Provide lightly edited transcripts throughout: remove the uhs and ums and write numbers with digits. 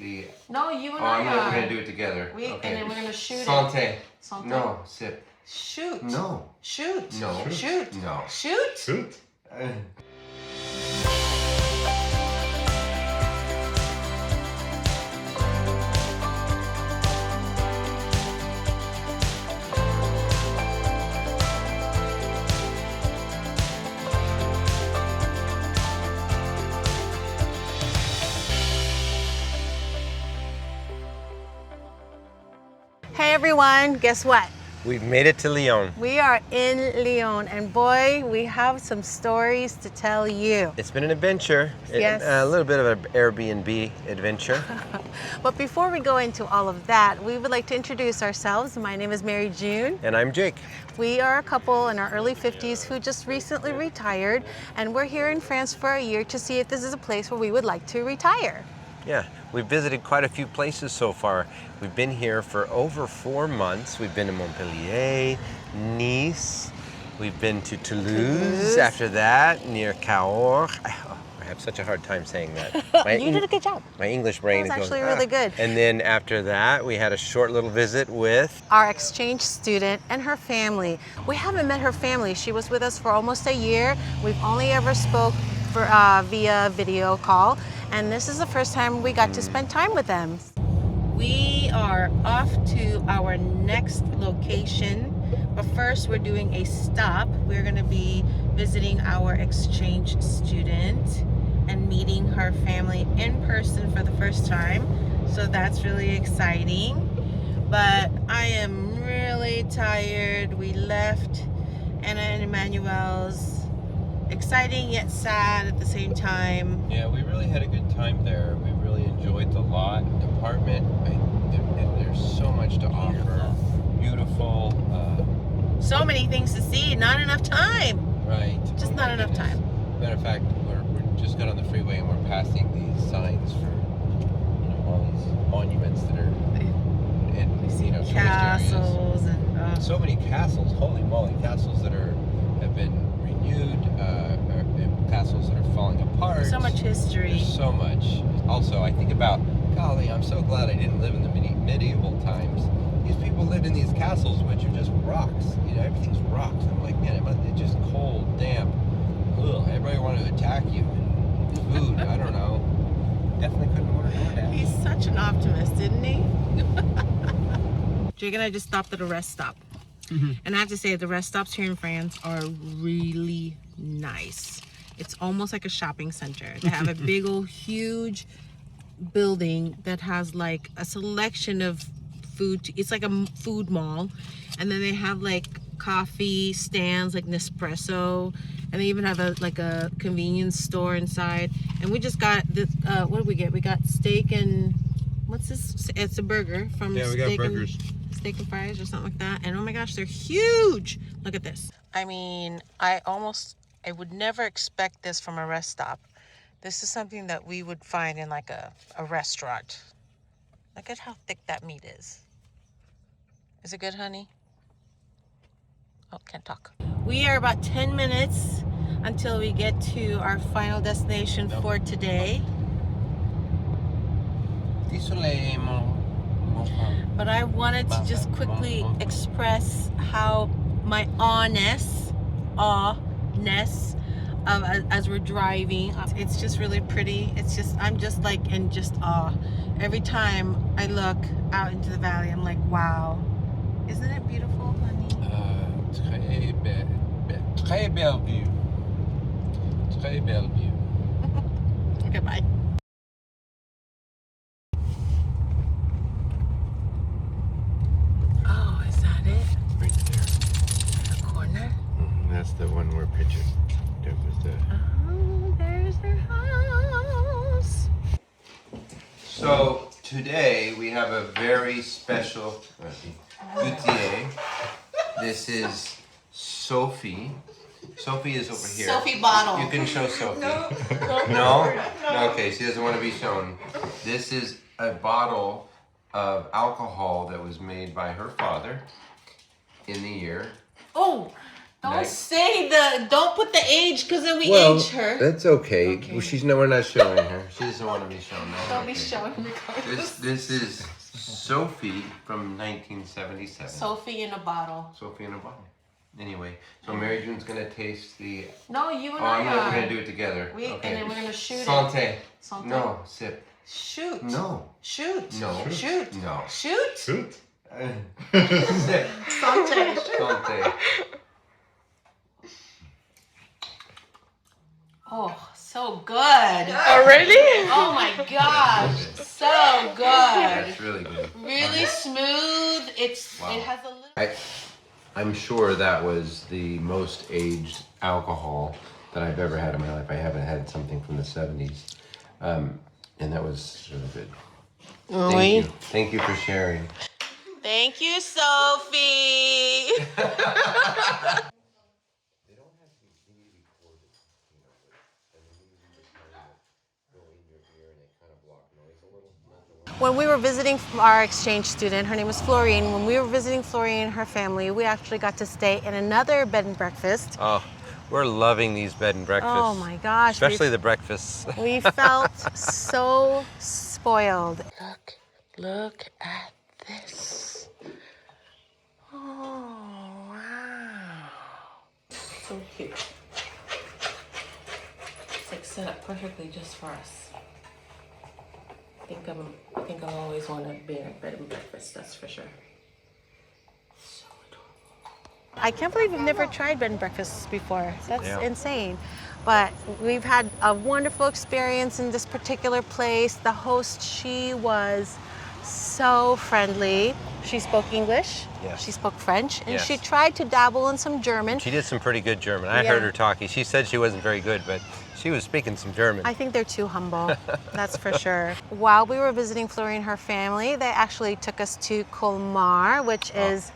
the... No, you and Oh, I are. we're going to do it together. Okay. And then we're going to shoot Santé. it. Santé. No, sip. Shoot. No. Shoot. No. Shoot. No. Shoot. Shoot. Hey everyone, guess what? We've made it to Lyon. We are in Lyon, and boy, we have some stories to tell you. It's been an adventure. Yes. A little bit of an Airbnb adventure. But before we go into all of that, we would like to introduce ourselves. My name is Mary June. And I'm Jake. We are a couple in our early 50s who just recently retired, and we're here in France for a year to see if this is a place where we would like to retire. Yeah, we've visited quite a few places so far. We've been here for over 4 months. We've been to Montpellier, Nice. We've been to Toulouse. After that, near Cahors. I have such a hard time saying that. You did a good job. My English brain That was is going, actually really good. And then after that, we had a short little visit with... Our exchange student and her family. We haven't met her family. She was with us for almost a year. We've only ever spoke for, via video call. And this is the first time we got to spend time with them. We are off to our next location, but first we're doing a stop. We're going to be visiting our exchange student and meeting her family in person for the first time. So that's really exciting. But I am really tired. We left Anna and Emmanuel's. Exciting yet sad at the same time. Yeah, we really had a good time there. We really enjoyed the lot, department. There's so much to offer. Beautiful. So many things to see, not enough time. Right. Just not enough time. Matter of fact, we're just got on the freeway and we're passing these signs for all these monuments that are in tourist areas. Castles and so many castles. Holy moly, castles that have been renewed. Castles that are falling apart. so much history. There's so much. Also, I think about, golly, I'm so glad I didn't live in the medieval times. These people lived in these castles, which are just rocks. Everything's rocks. I'm like, man, it's just cold, damp. Ugh, everybody wanted to attack you. And food, I don't know. Definitely couldn't order DoorDash. He's such an optimist, isn't he? Jake and I just stopped at a rest stop. And I have to say, the rest stops here in France are really nice. It's almost like a shopping center. They have a big old huge building that has like a selection of food. It's like a food mall. And then they have like coffee stands like Nespresso. And they even have a convenience store inside. And we just got this, what did we get? We got steak and, what's this? It's a burger from Yeah, we got burgers. Steak and fries or something like that. And oh my gosh, they're huge. Look at this. I mean, I would never expect this from a rest stop. This is something that we would find in like a restaurant. Look at how thick that meat is. Is it good, honey? Oh, can't talk. We are about 10 minutes until we get to our final destination for today. But I wanted to just quickly express how my awness as we're driving. It's just really pretty. I'm just like in just awe. Every time I look out into the valley, I'm like, wow. Isn't it beautiful, honey? Très belle vue. Très belle vue. Okay, bye. Oh, is that it? Right there. The corner? That's the one we're picturing. That was the... Oh, there's their house. So today we have a very special goûter. This is Sophie. Sophie is over here. Sophie bottle. You can show Sophie. No? Okay, she doesn't want to be shown. This is a bottle of alcohol that was made by her father in the year. Oh, Don't put the age, because then we Well, age her. that's okay. Okay. Well, we're not showing her. She doesn't want to be shown. That. Don't be showing regardless. This is Sophie from 1977. Sophie in a bottle. Sophie in a bottle. Anyway, so Mary June's gonna taste the. No, you and Oh, I we're are. gonna do it together. Okay. And then we're gonna shoot Santé. it. Santé. No, sip. Shoot. No. Shoot. No. Shoot. No. Shoot. Shoot. Sip. Santé. Santé. Oh, so good. Already? Oh my gosh, so good. That's really good. Really smooth. Wow. It has a little. I'm sure that was the most aged alcohol that I've ever had in my life. I haven't had something from the 70s. And that was really good. Thank you. Thank you for sharing. Thank you, Sophie. When we were visiting our exchange student, her name was Florine. When we were visiting Florine and her family, we actually got to stay in another bed and breakfast. Oh, we're loving these bed and breakfasts. Oh my gosh. Especially the breakfasts. We felt so spoiled. Look at this. Oh, wow. So cute. It's like set up perfectly just for us. I think I'll always want to be in a bed and breakfast, that's for sure. So adorable. I can't believe we've never tried bed and breakfasts before. That's insane. But we've had a wonderful experience in this particular place. The host, she was so friendly. She spoke English. Yes. She spoke French, and Yes. she tried to dabble in some German. She did some pretty good German. I heard her talking. She said she wasn't very good, but she was speaking some German. I think they're too humble, that's for sure. While we were visiting Florine and her family, they actually took us to Colmar, which is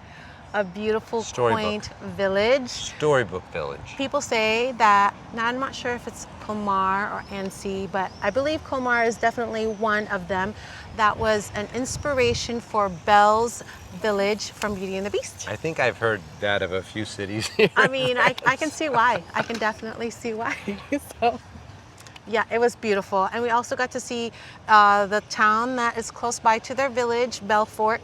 a beautiful, Storybook. quaint village. Storybook Village. People say that, now I'm not sure if it's Colmar or Annecy, but I believe Colmar is definitely one of them. That was an inspiration for Belle's village from Beauty and the Beast. I think I've heard that of a few cities. I mean, I can see why. I can definitely see why. So, yeah, it was beautiful. And we also got to see the town that is close by to their village, Belfort,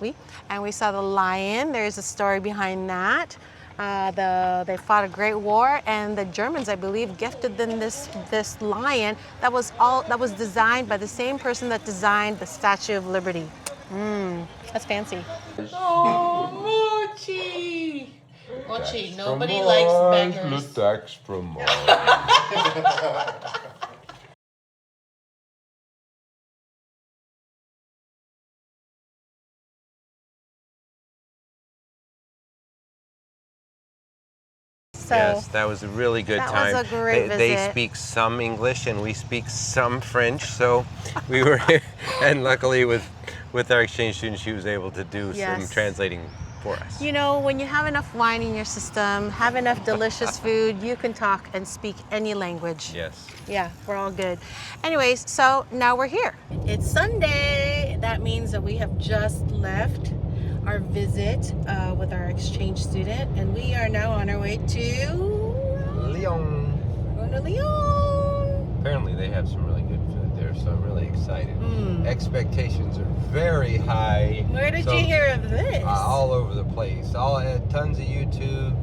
oui. And we saw the lion. There's a story behind that. They fought a great war, and the Germans, I believe, gifted them this lion that was designed by the same person that designed the Statue of Liberty. That's fancy. Oh, Mochi! Mochi, nobody likes beggars. tax from Mars. So, yes, that was a really good that time. was a great They visit. speak some English and we speak some French, so we were, and luckily with our exchange student, she was able to do some Yes. translating for us. you know, when you have enough wine in your system, have enough delicious food, you can talk and speak any language. Yes. Yeah, we're all good. Anyways, so now we're here. It's Sunday. That means that we have just left our visit with our exchange student, and we are now on our way to Lyon. We're going to Lyon. Apparently they have some really good food there, so I'm really excited. Expectations are very high. Where did So, you hear of this? all over the place. Tons of YouTube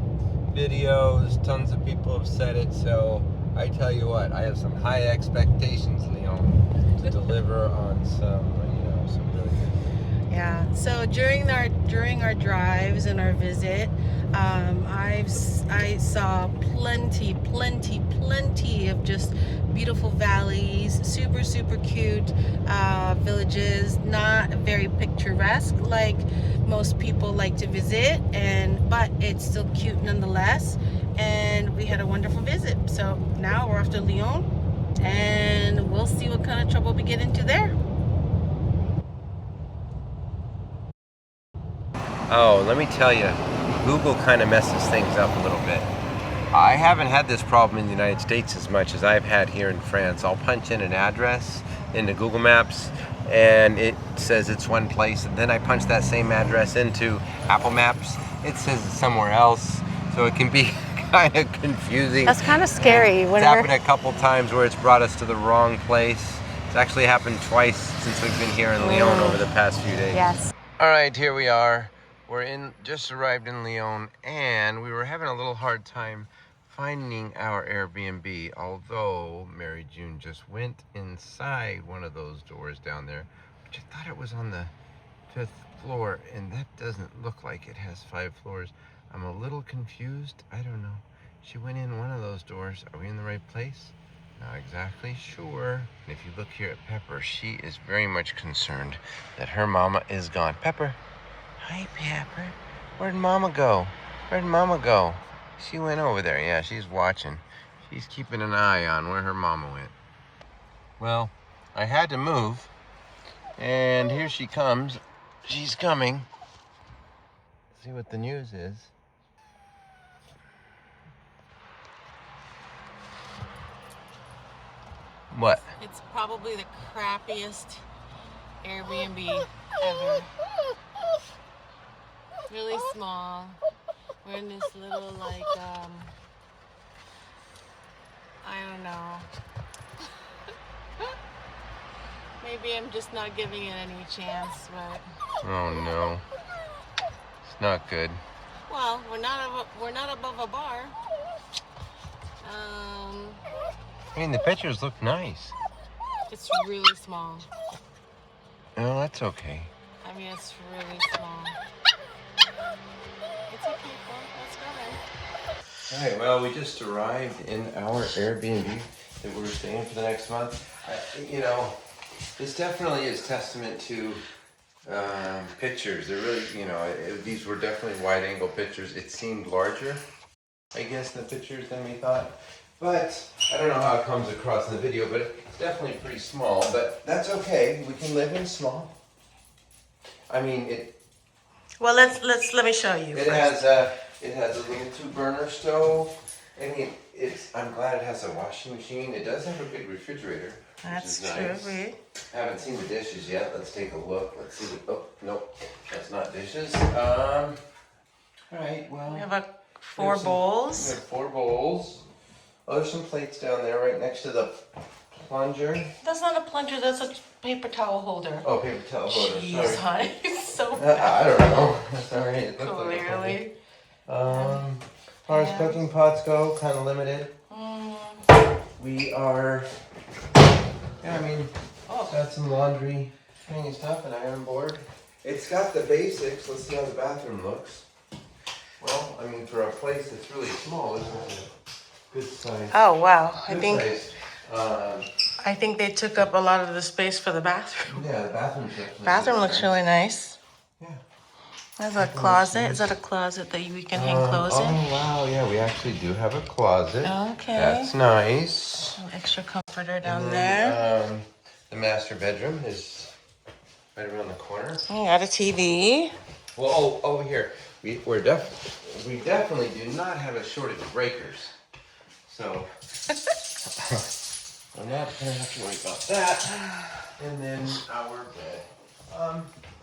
videos, tons of people have said it, so I tell you what, I have some high expectations, Lyon, to deliver on some really good. Yeah. So during our drives and our visit, I saw plenty of just beautiful valleys, super cute villages, not very picturesque like most people like to visit, but it's still cute nonetheless. And we had a wonderful visit. So now we're off to Lyon, and we'll see what kind of trouble we get into there. Oh, let me tell you, Google kind of messes things up a little bit. I haven't had this problem in the United States as much as I've had here in France. I'll punch in an address into Google Maps and it says it's one place, and then I punch that same address into Apple Maps it says it's somewhere else, so it can be kind of confusing. That's kind of scary. It's happened a couple times where it's brought us to the wrong place. It's actually happened twice since we've been here in Lyon over the past few days. Yes. All right, here we are. Just arrived in Lyon, and we were having a little hard time finding our Airbnb, although Mary June just went inside one of those doors down there, which I thought it was on the 5th floor, and that doesn't look like it has 5 floors. I'm a little confused. I don't know. She went in one of those doors. Are we in the right place? Not exactly sure. And if you look here at Pepper, she is very much concerned that her mama is gone. Pepper. Hi, Pepper. Where'd Mama go? Where'd Mama go? She went over there. Yeah, she's watching. She's keeping an eye on where her mama went. Well, I had to move. And here she comes. She's coming. Let's see what the news is. What? It's probably the crappiest Airbnb ever. Really small. We're in this little, like, I don't know. Maybe I'm just not giving it any chance, but... Oh no. It's not good. Well, we're not above a bar. I mean, the pictures look nice. It's really small. Oh, that's okay. I mean, it's really small. It's okay, Paul. Let's go then. All right, well, we just arrived in our Airbnb that we're staying for the next month. You know, this definitely is testament to pictures. They're really, you know, these were definitely wide-angle pictures. It seemed larger, I guess, in the pictures than we thought. But I don't know how it comes across in the video, but it's definitely pretty small. But that's okay. We can live in small. I mean, Well, let me show you. it has a little 2-burner stove. I mean, I'm glad it has a washing machine. It does have a big refrigerator. That's which is true. nice. We Haven't seen the dishes yet. Let's take a look. Let's see the. Oh, nope, that's not dishes. All right. Well, have 4 bowls. We have 4 bowls. Oh, there's some plates down there, right next to the plunger. That's not a plunger. That's a paper towel holder. Oh, paper towel holder. Jeez, Sorry. honey, it's so I don't know. That's all right. It looked like a clearly. As far as cooking pots go, kind of limited. We are, yeah, I mean, got some laundry hanging stuff, an iron board. It's got the basics. Let's see how the bathroom looks. Well, I mean, for a place that's really small, this is a good size. Oh wow! I think they took up a lot of the space for the bathroom. Yeah, the bathroom's definitely. Bathroom looks really nice. Yeah. There's a closet. Is that a closet that we can hang clothes in? Oh wow, yeah, we actually do have a closet. Okay. That's nice. An extra comforter down And there. then, the master bedroom is right around the corner. You got a TV. Well, over here, we definitely do not have a shortage of breakers. So I'm not gonna have to worry about that. And then our bed.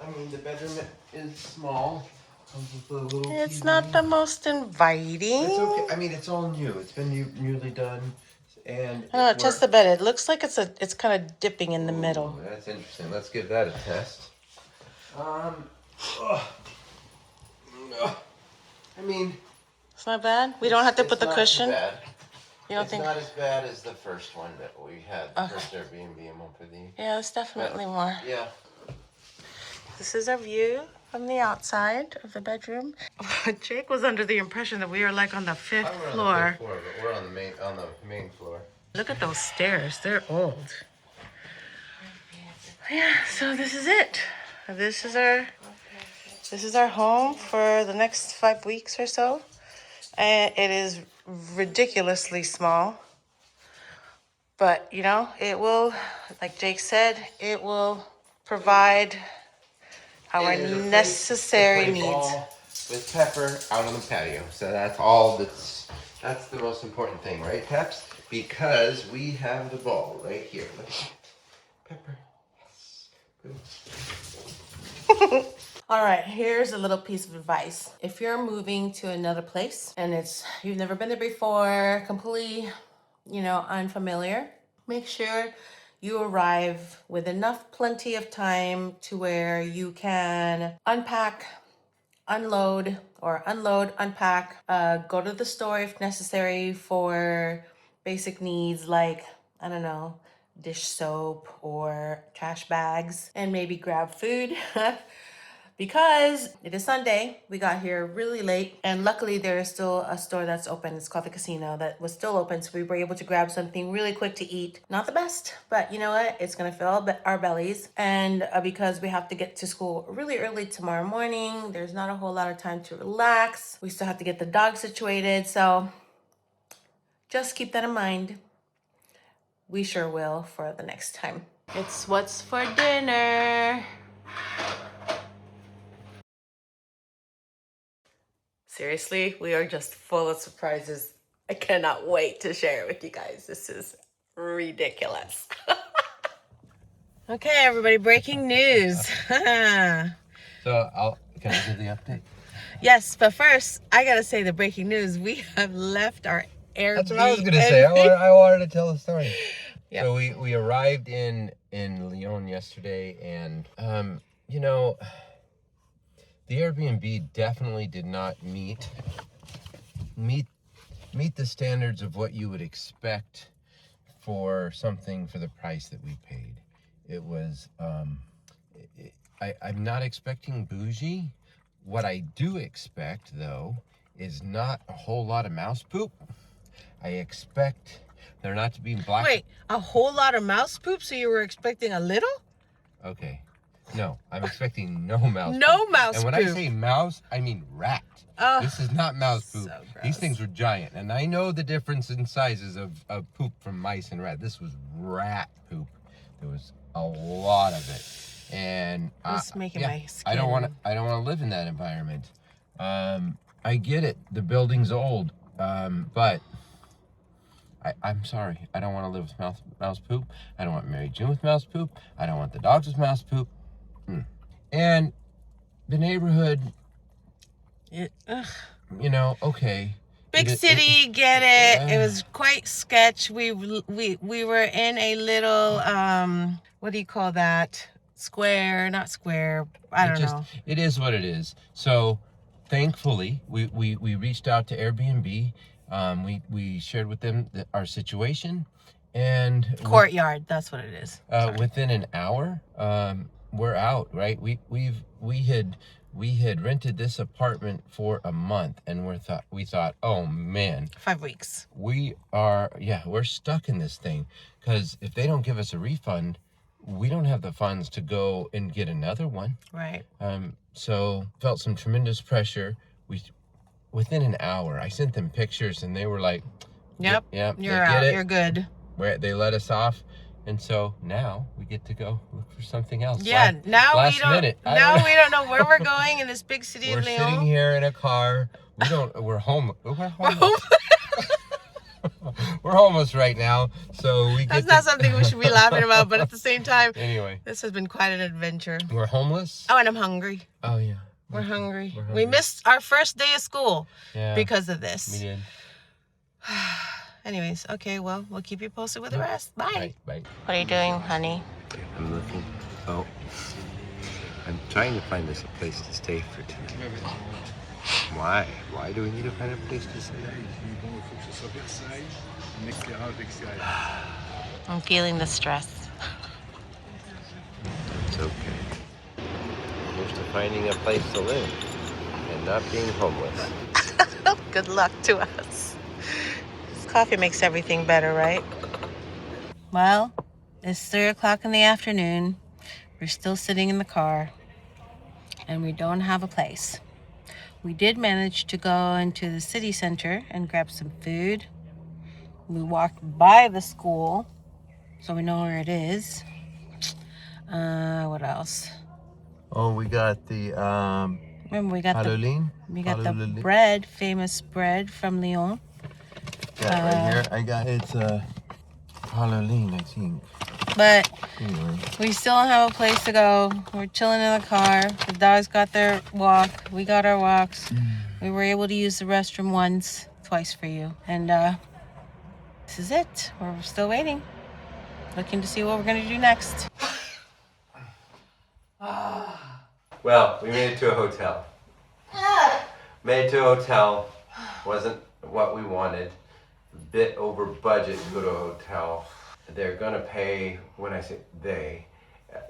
I mean, the bedroom is small. Comes with a little It's TV. not the most inviting. It's okay. I mean, it's all new. It's been newly done, and I don't know, test the bed. It looks like it's kind of dipping in the middle. Ooh, that's interesting. Let's give that a test. I mean, It's not bad. We don't have to put the cushion. Bad. You don't It's think? not as bad as the first one that we had. The first Airbnb in Montpellier. Yeah, it's definitely more. Yeah. This is our view from the outside of the bedroom. Jake was under the impression that we were like on the 5th We're on the floor. 5th floor, but we're on the main floor. Look at those stairs. They're old. Yeah, so this is it. This is our home for the next 5 weeks or so. And it is ridiculously small. But, you know, it will, like Jake said, it will provide our It is a place necessary to play needs. ball with Pepper out on the patio. So that's all that's the most important thing, right, Peps? Because we have the ball right here. Look at that. Pepper. Yes. Good. All right, here's a little piece of advice. If you're moving to another place and you've never been there before, completely, unfamiliar, make sure you arrive with plenty of time to where you can unpack, unload, unpack, go to the store if necessary for basic needs like, I don't know, dish soap or trash bags, and maybe grab food. Because it is Sunday, we got here really late, and luckily there is still a store that's open. It's called the Casino, that was still open, so we were able to grab something really quick to eat. Not the best, but you know what? It's gonna fill our bellies, and because we have to get to school really early tomorrow morning, there's not a whole lot of time to relax. We still have to get the dog situated, so just keep that in mind. We sure will for the next time. It's what's for dinner. Seriously, we are just full of surprises. I cannot wait to share it with you guys. This is ridiculous. Okay, everybody, breaking news. So can I give the update? Yes, but first, I gotta say the breaking news. We have left our Airbnb. That's what I was gonna say. I wanted to tell the story. Yep. So we arrived in Lyon yesterday, and the Airbnb definitely did not meet the standards of what you would expect for something for the price that we paid. It was I'm not expecting bougie. What I do expect, though, is not a whole lot of mouse poop. I expect there not to be black. Wait, a whole lot of mouse poop? So you were expecting a little? Okay. No, I'm expecting no mouse poop. No mouse poop. And when I say mouse, I mean rat. Oh, this is not mouse poop. So gross. These things were giant. And I know the difference in sizes of poop from mice and rat. This was rat poop. There was a lot of it. And it's making my skin. I don't want to live in that environment. I get it. The building's old. But I'm sorry. I don't want to live with mouse poop. I don't want Mary June with mouse poop. I don't want the dogs with mouse poop. And the neighborhood, okay. Big city, get it. It was quite sketch. We were in a little, what do you call that? Square, not square. I don't know. It is what it is. So thankfully, we reached out to Airbnb. We shared with them our situation, and courtyard. That's what it is. Within an hour, we're out. Right? We had rented this apartment for a month, and we thought, oh man, 5 weeks. We're stuck in this thing, because if they don't give us a refund, we don't have the funds to go and get another one. Right. So felt some tremendous pressure. Within an hour, I sent them pictures, and they were like, "Yep, you're out. You're good." They let us off, and so now we get to go look for something else. Yeah, now we don't. Minute. Now we don't know where we're going in this big city of Lyon. We're sitting here in a car. We're home. We're homeless. We're homeless right now, so That's not something we should be laughing about, but at the same time, anyway, this has been quite an adventure. We're homeless. Oh, and I'm hungry. Oh yeah. We're hungry. We missed our first day of school because of this. We did. Anyways, okay, well, we'll keep you posted with the rest. Bye. Bye. What are you doing, honey? I'm looking. Oh, I'm trying to find us a place to stay for tonight. Why? Why do we need to find a place to stay? I'm feeling the stress. It's okay. Close to finding a place to live and not being homeless. Good luck to us. This coffee makes everything better, right? Well, it's 3:00 in the afternoon. We're still sitting in the car, and we don't have a place. We did manage to go into the city center and grab some food. We walked by the school, so we know where it is. What else? Oh, we got the remember we got Halloween? We got the bread, famous bread from Lyon. Yeah, right here. I got it's Halloween, I think. But we still don't have a place to go. We're chilling in the car. The dogs got their walk. We got our walks. We were able to use the restroom twice for you. And this is it. We're still waiting. Looking to see what we're going to do next. Well, we made it to a hotel. Made it to a hotel. Wasn't what we wanted. A bit over budget to go to a hotel. They're gonna pay, when I say they,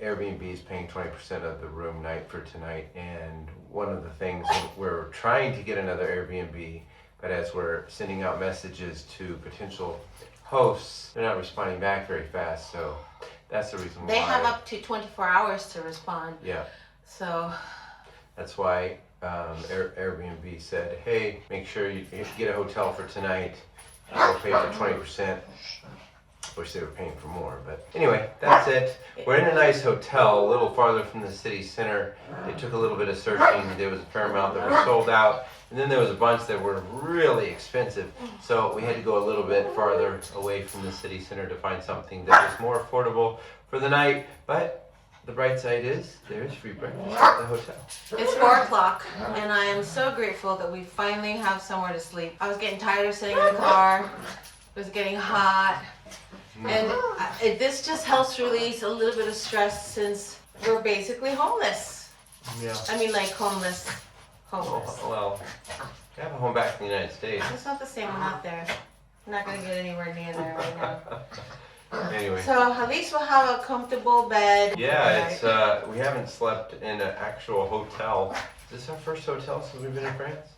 Airbnb is paying 20% of the room night for tonight. And one of the things, we're trying to get another Airbnb, but as we're sending out messages to potential hosts, they're not responding back very fast. So that's the reason why. They have up to 24 hours to respond. Yeah. So that's why Airbnb said, hey, make sure you get a hotel for tonight. We'll pay for 20%. Wish they were paying for more, but anyway, that's it. We're in a nice hotel, a little farther from the city center. It took a little bit of searching. There was a fair amount that were sold out, and then there was a bunch that were really expensive. So we had to go a little bit farther away from the city center to find something that was more affordable for the night. But the bright side is there is free breakfast at the hotel. it's 4 o'clock, and I am so grateful that we finally have somewhere to sleep. I was getting tired of sitting in the car. It was getting hot. And this just helps release a little bit of stress since we're basically homeless. Yeah. I mean, like homeless. Well, I have a home back in the United States. It's not the same one out there. I'm not gonna get anywhere near there right now. Anyway. So at least we'll have a comfortable bed. Yeah, it's we haven't slept in an actual hotel. Is this our first hotel since we've been in France?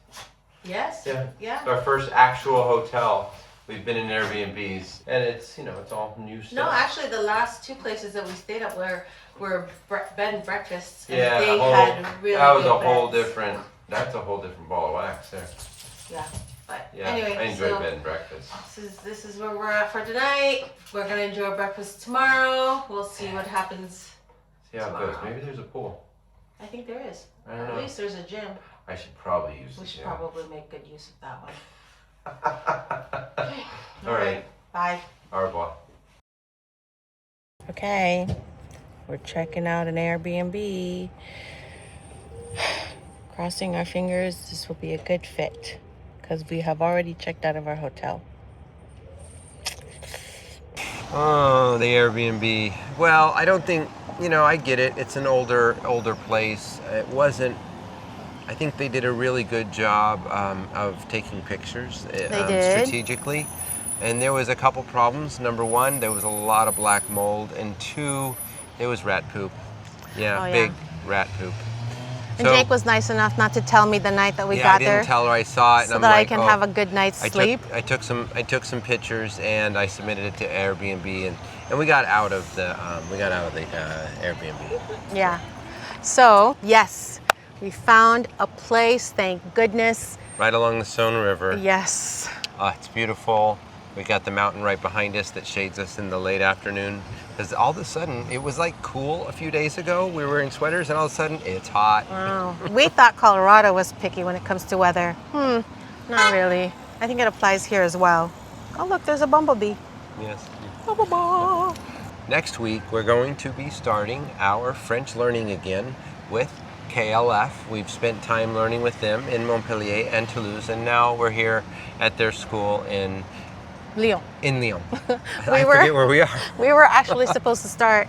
Yes. Yeah. Yeah. It's our first actual hotel. We've been in Airbnbs, and it's it's all new stuff. No, actually, the last 2 places that we stayed at were bed and breakfasts. And Yeah, they had really that was good a whole beds. different. That's a whole different ball of wax there. Yeah, but Yeah, anyway, I enjoy so bed and breakfast. this is where we're at for tonight. We're gonna enjoy breakfast tomorrow. We'll see what happens. See how it goes. Maybe there's a pool. I think there is. I don't At know. least there's a gym. I should probably use We the should gym. probably make good use of that one. All right. Bye. Au revoir. Okay, we're checking out an Airbnb. Crossing our fingers, this will be a good fit because we have already checked out of our hotel. Oh, the Airbnb. Well, I don't think, I get it. It's an older place. It wasn't, I think they did a really good job of taking pictures strategically. And there was a couple problems. Number one, there was a lot of black mold. And 2, there was rat poop. Yeah, big rat poop. And Jake was nice enough not to tell me the night that we got there. I didn't tell her. I saw it, so and I'm that like, I can have a good night's sleep. I took some pictures, and I submitted it to Airbnb, and we got out of the Airbnb. Yeah. So yes, we found a place. Thank goodness. Right along the Saône River. Yes. It's beautiful. We got the mountain right behind us that shades us in the late afternoon. Because all of a sudden, it was like cool a few days ago. We were wearing sweaters, and all of a sudden, it's hot. Wow. We thought Colorado was picky when it comes to weather. Not really. I think it applies here as well. Oh, look, there's a bumblebee. Yes. Bumblebee. Next week, we're going to be starting our French learning again with KLF. We've spent time learning with them in Montpellier and Toulouse, and now we're here at their school in Lyon. I forget where we are. We were actually supposed to start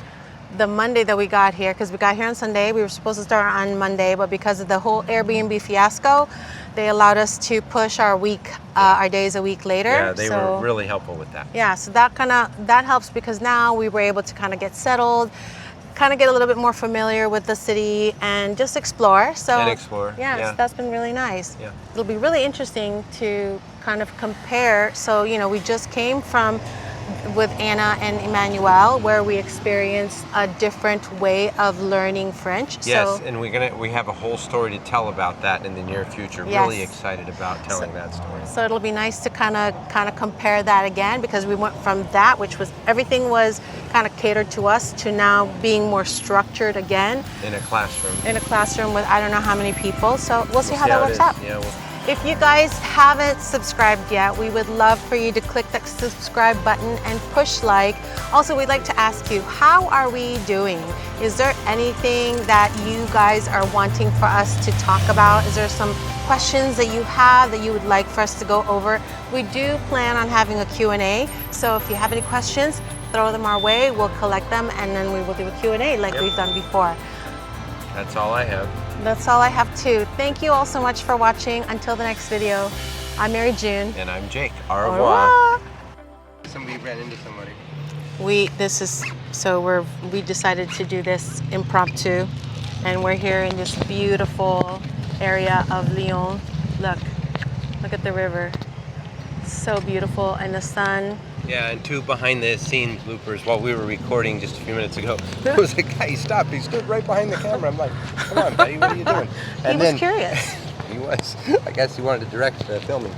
the Monday that we got here because we got here on Sunday. We were supposed to start on Monday, but because of the whole Airbnb fiasco, they allowed us to push our days a week later. Yeah, they were really helpful with that. Yeah, so that helps because now we were able to kind of get settled, kind of get a little bit more familiar with the city and just explore. Yeah, so that's been really nice. Yeah. It'll be really interesting to kind of compare. So, we just came with Anna and Emmanuel where we experienced a different way of learning French. Yes, and we have a whole story to tell about that in the near future. Yes. Really excited about telling that story. So it'll be nice to kind of compare that again because we went from that, which was everything was kind of catered to us, to now being more structured again. In a classroom. In a classroom with I don't know how many people. So we'll see how that works out. Yeah, If you guys haven't subscribed yet, we would love for you to click that subscribe button and push like. Also, we'd like to ask you, how are we doing? Is there anything that you guys are wanting for us to talk about? Is there some questions that you have that you would like for us to go over? We do plan on having a Q&A, so if you have any questions, throw them our way, we'll collect them, and then we will do a Q&A like we've done before. That's all I have. That's all I have too. Thank you all so much for watching. Until the next video, I'm Mary June. And I'm Jake. Au Au revoir. revoir. Somebody ran into somebody. We decided to do this impromptu, and we're here in this beautiful area of Lyon. Look at the river. It's so beautiful, and the sun. Yeah, and 2 behind the scenes bloopers while we were recording just a few minutes ago. There was a guy, he stopped, he stood right behind the camera. I'm like, come on, buddy, what are you doing? He was curious. He was. I guess he wanted to direct the filming.